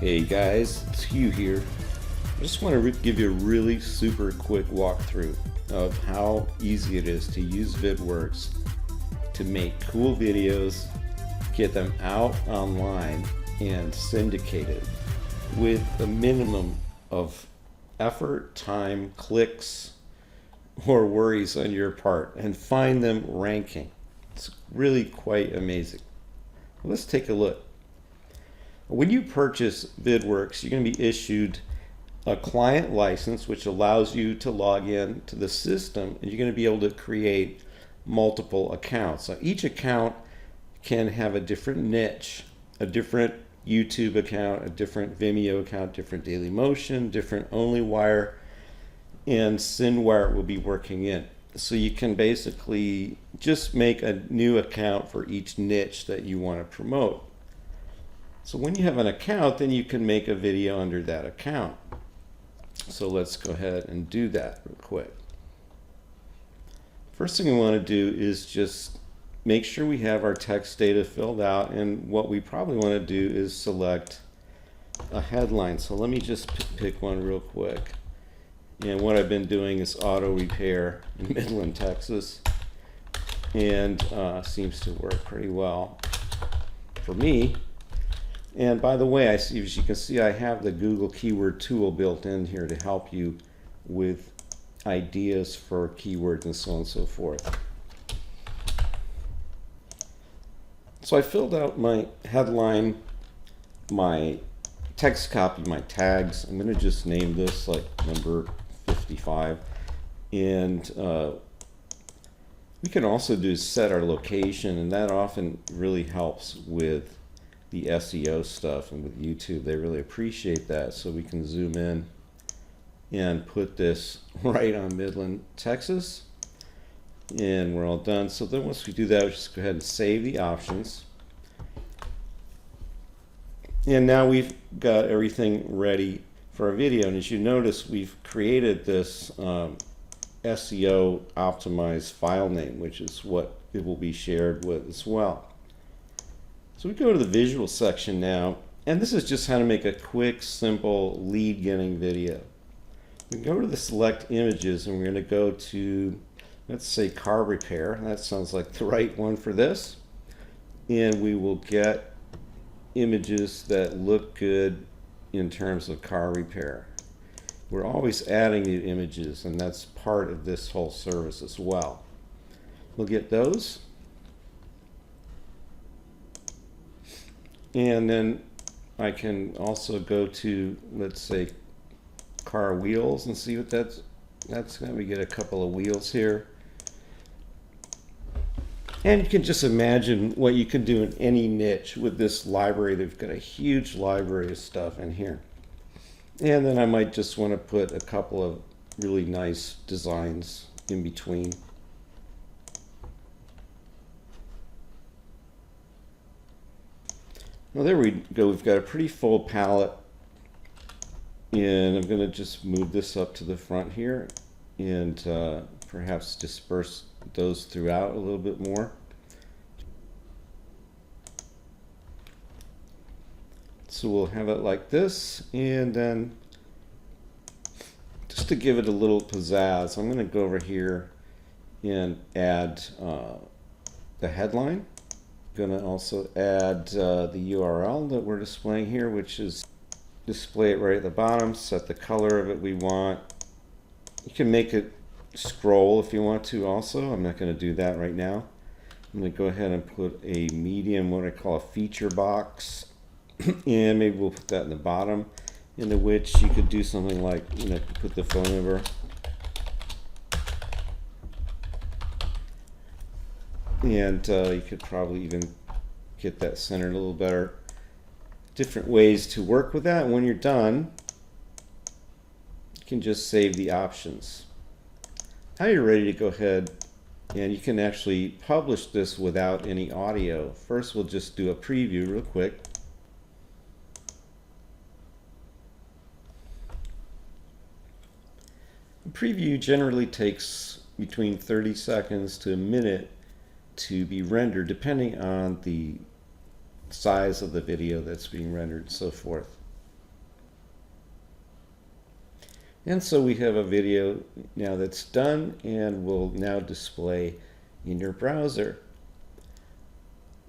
Hey guys, it's Hugh here. I just want to give you a really super quick walkthrough of how easy it is to use Vidworkz to make cool videos, get them out online, and syndicated with a minimum of effort, time, clicks, or worries on your part, and find them ranking. It's really quite amazing. Let's take a look. When you purchase Vidworkz, you're going to be issued a client license, which allows you to log in to the system, and you're going to be able to create multiple accounts. So each account can have a different niche, a different YouTube account, a different Vimeo account, different Dailymotion, different OnlyWire, and SendWire will be working in. So you can basically just make a new account for each niche that you want to promote. So when you have an account, then you can make a video under that account. So let's go ahead and do that real quick. First thing we want to do is just make sure we have our text data filled out, and what we probably want to do is select a headline. So let me just pick one real quick. And what I've been doing is auto repair in Midland, Texas, and seems to work pretty well for me. And by the way, as you can see, I have the Google keyword tool built in here to help you with ideas for keywords and so on and so forth. So I filled out my headline, my text copy, my tags. I'm going to just name this like number 55. And we can also do set our location, and that often really helps with the SEO stuff, and with YouTube they really appreciate that. So we can zoom in and put this right on Midland, Texas, and we're all done. So then once we do that, we just go ahead and save the options, and now we've got everything ready for our video. And as you notice, we've created this SEO optimized file name, which is what it will be shared with as well. So we go to the visual section now, and this is just how to make a quick, simple lead getting video. We go to the select images, and we're going to go to, let's say, car repair. That sounds like the right one for this. And we will get images that look good in terms of car repair. We're always adding new images, and that's part of this whole service as well. We'll get those. And then I can also go to, let's say, car wheels, and see what that's going to. We get a couple of wheels here. And you can just imagine what you can do in any niche with this library. They've got a huge library of stuff in here. And then I might just want to put a couple of really nice designs in between. Well, there we go. We've got a pretty full palette, and I'm going to just move this up to the front here, and perhaps disperse those throughout a little bit more. So we'll have it like this, and then just to give it a little pizzazz, I'm going to go over here and add the headline. Going to also add the URL that we're displaying here, which is display it right at the bottom. Set the color of it we want. You can make it scroll if you want to also. I'm not going to do that right now. I'm going to go ahead and put a medium, what I call a feature box, and maybe we'll put that in the bottom, into which you could do something like, put the phone number. And you could probably even get that centered a little better. Different ways to work with that. And when you're done, you can just save the options. Now you're ready to go ahead, and you can actually publish this without any audio. First, we'll just do a preview real quick. A preview generally takes between 30 seconds to a minute to be rendered, depending on the size of the video that's being rendered and so forth. And so we have a video now that's done and will now display in your browser.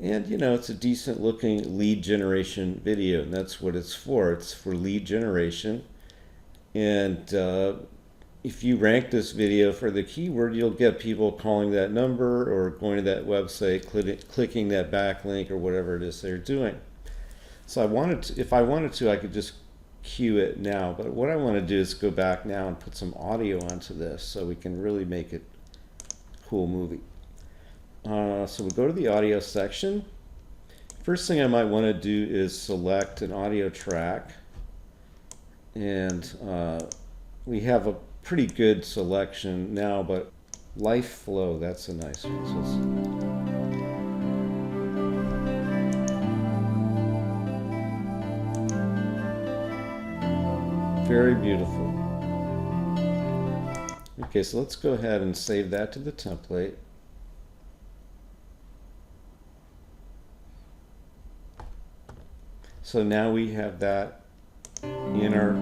And you know, it's a decent looking lead generation video, and that's what it's for. It's for lead generation. And if you rank this video for the keyword, you'll get people calling that number or going to that website, clicking that backlink or whatever it is they're doing. So if I wanted to, I could just cue it now. But what I want to do is go back now and put some audio onto this so we can really make it a cool movie. So we go to the audio section. First thing I might want to do is select an audio track. And we have a pretty good selection now, but Life Flow, that's a nice one. So very beautiful. Okay, so let's go ahead and save that to the template. So now we have that in our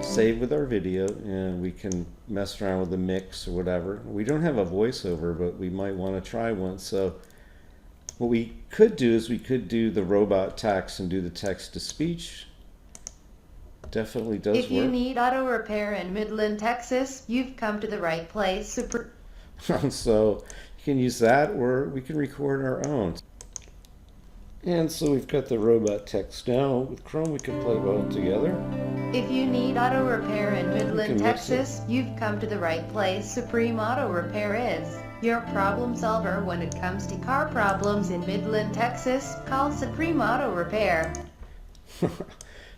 save with our video, and we can mess around with the mix or whatever. We don't have a voiceover, but we might want to try one. So what we could do is we could do the robot text and do the text to speech. Definitely does work. If you need auto repair in Midland, Texas, you've come to the right place. So you can use that, or we can record our own. And so we've got the robot text now. With Chrome, we can play both together. If you need auto repair in Midland, Texas, you've come to the right place. Supreme Auto Repair is your problem solver when it comes to car problems in Midland, Texas. Call Supreme Auto Repair.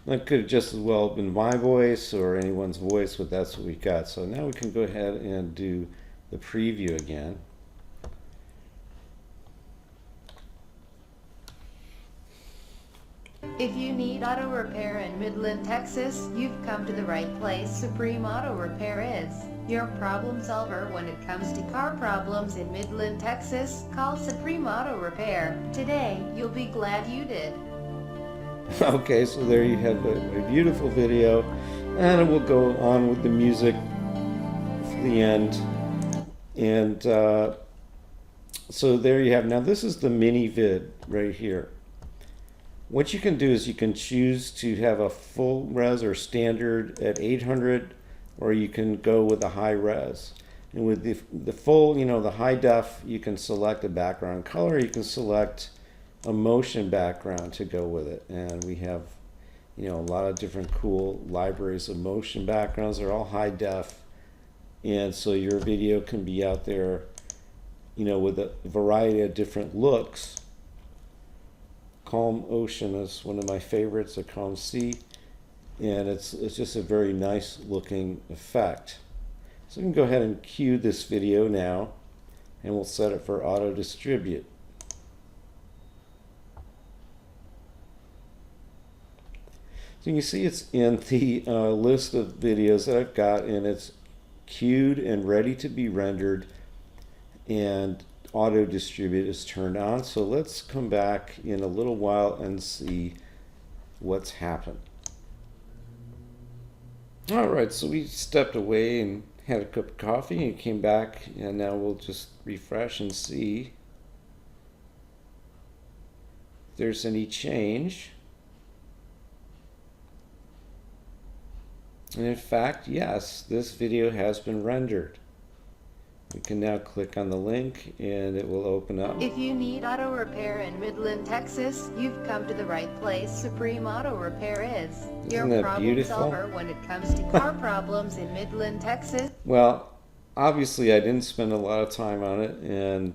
That could have just as well been my voice or anyone's voice, but that's what we got. So now we can go ahead and do the preview again. If you need auto repair in Midland, Texas, you've come to the right place. Supreme Auto Repair is your problem solver when it comes to car problems in Midland, Texas. Call Supreme Auto Repair. Today, you'll be glad you did. Okay, so there you have a beautiful video, and we'll go on with the music for the end. And so there you have. Now this is the mini vid right here. What you can do is you can choose to have a full res or standard at 800, or you can go with a high res. And with the full, you know, the high def, you can select a background color. You can select a motion background to go with it. And we have, you know, a lot of different cool libraries of motion backgrounds. They're all high def. And so your video can be out there, you know, with a variety of different looks. Calm Ocean is one of my favorites, a calm sea, and it's just a very nice looking effect. So we can go ahead and cue this video now, and we'll set it for auto distribute. So you can see it's in the list of videos that I've got, and it's queued and ready to be rendered, and auto distribute is turned on. So let's come back in a little while and see what's happened. All right, so we stepped away and had a cup of coffee and came back, and now we'll just refresh and see if there's any change. And in fact, yes, this video has been rendered. We can now click on the link and it will open up. If you need auto repair in Midland, Texas, you've come to the right place. Supreme Auto Repair is your problem solver when it comes to car problems in Midland, Texas. Well, obviously I didn't spend a lot of time on it, and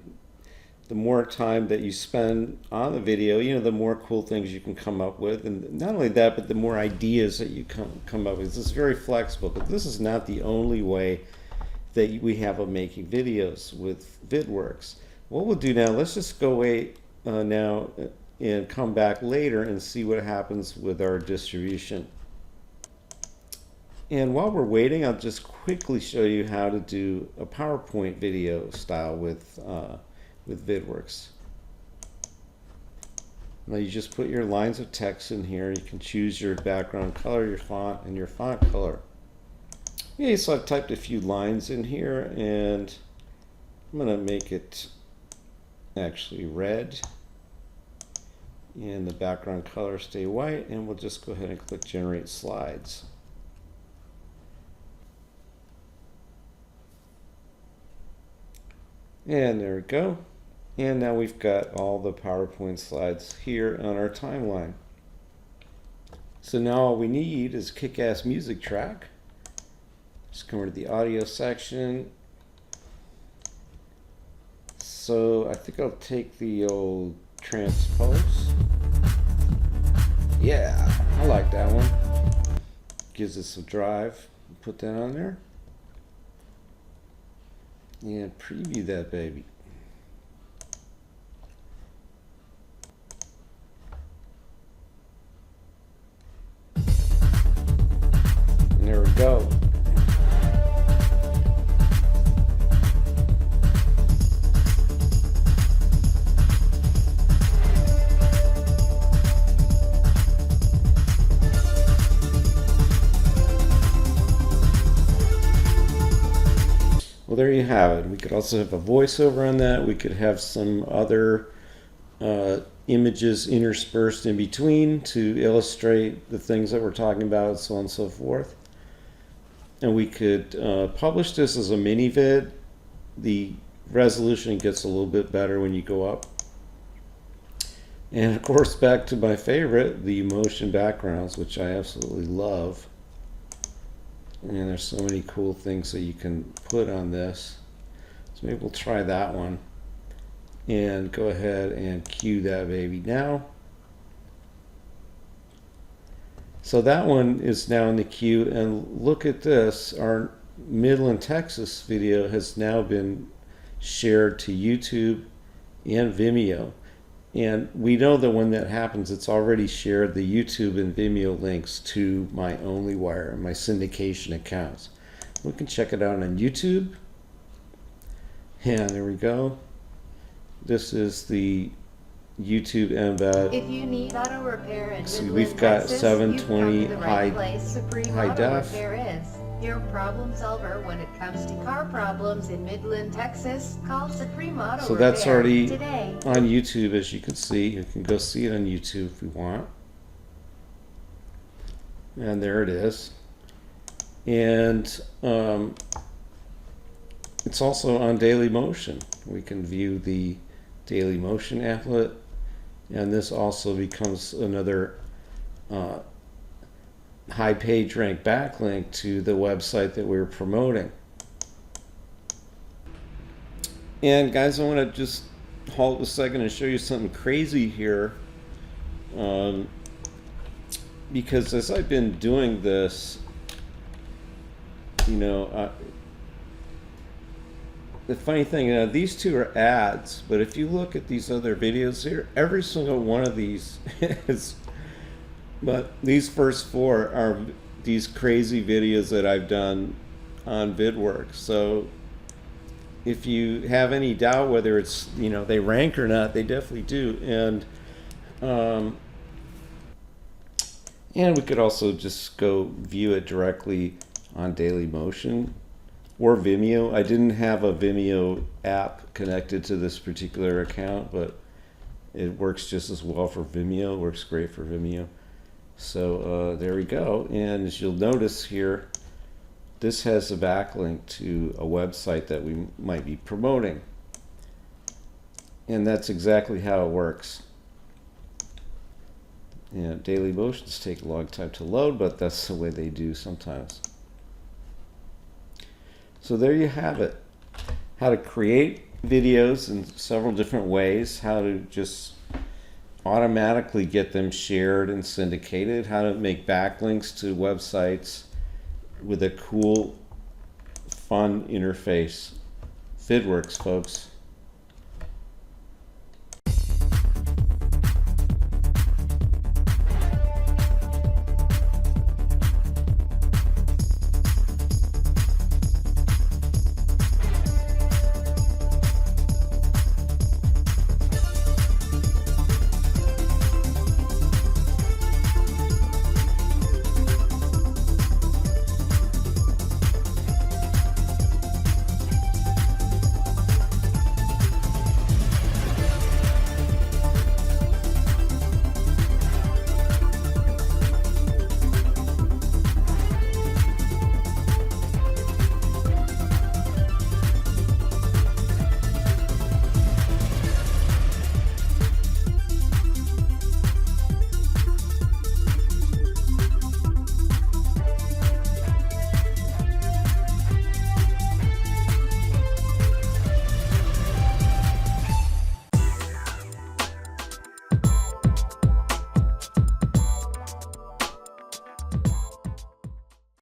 the more time that you spend on the video, you know, the more cool things you can come up with. And not only that, but the more ideas that you come up with. It's very flexible, but this is not the only way that we have of making videos with Vidworkz. What we'll do now, let's just go away now and come back later and see what happens with our distribution. And while we're waiting, I'll just quickly show you how to do a PowerPoint video style with Vidworkz. Now you just put your lines of text in here. You can choose your background color, your font, and your font color. Okay, so I've typed a few lines in here, and I'm going to make it actually red, and the background color stay white, and we'll just go ahead and click Generate Slides. And there we go. And now we've got all the PowerPoint slides here on our timeline. So now all we need is a kick-ass music track. Just come over to the audio section. So I think I'll take the old transpose. Yeah, I like that one. Gives us some drive. Put that on there. And preview that baby. And there we go. Well, there you have it. We could also have a voiceover on that. We could have some other images interspersed in between to illustrate the things that we're talking about, so on and so forth. And we could publish this as a mini vid. The resolution gets a little bit better when you go up. And of course, back to my favorite, the motion backgrounds, which I absolutely love. And there's so many cool things that you can put on this. So maybe we'll try that one. And go ahead and cue that baby now. So that one is now in the queue. And look at this. Our Midland, Texas video has now been shared to YouTube and Vimeo. And we know that when that happens, it's already shared the YouTube and Vimeo links to my OnlyWire and my syndication accounts. We can check it out on YouTube. And there we go. This is the YouTube embed. If you need auto repair in See, Midland, we've got Texas, 720 you've come to the right place. Supreme high Auto def. Repair is your problem solver when it comes to car problems in Midland, Texas. Call Supreme Auto So Repair that's already today. on YouTube, as you can see. You can go see it on YouTube if you want. And there it is. And it's also on Daily Motion. We can view the Daily Motion applet. And this also becomes another high page rank backlink to the website that we were promoting. And guys, I want to just halt a second and show you something crazy here. Because as I've been doing this, you know, the funny thing, these two are ads, but if you look at these other videos here, every single one of these is, but these first four are these crazy videos that I've done on Vidworkz. So if you have any doubt whether it's, you know, they rank or not, they definitely do. And we could also just go view it directly on Dailymotion or Vimeo. I didn't have a Vimeo app connected to this particular account, but it works just as well for Vimeo. It works great for Vimeo. So there we go. And as you'll notice here, this has a backlink to a website that we might be promoting. And that's exactly how it works. Yeah, Daily Motions take a long time to load, but that's the way they do sometimes. So there you have it. How to create videos in several different ways, how to just automatically get them shared and syndicated, how to make backlinks to websites with a cool, fun interface. Vidworkz, folks.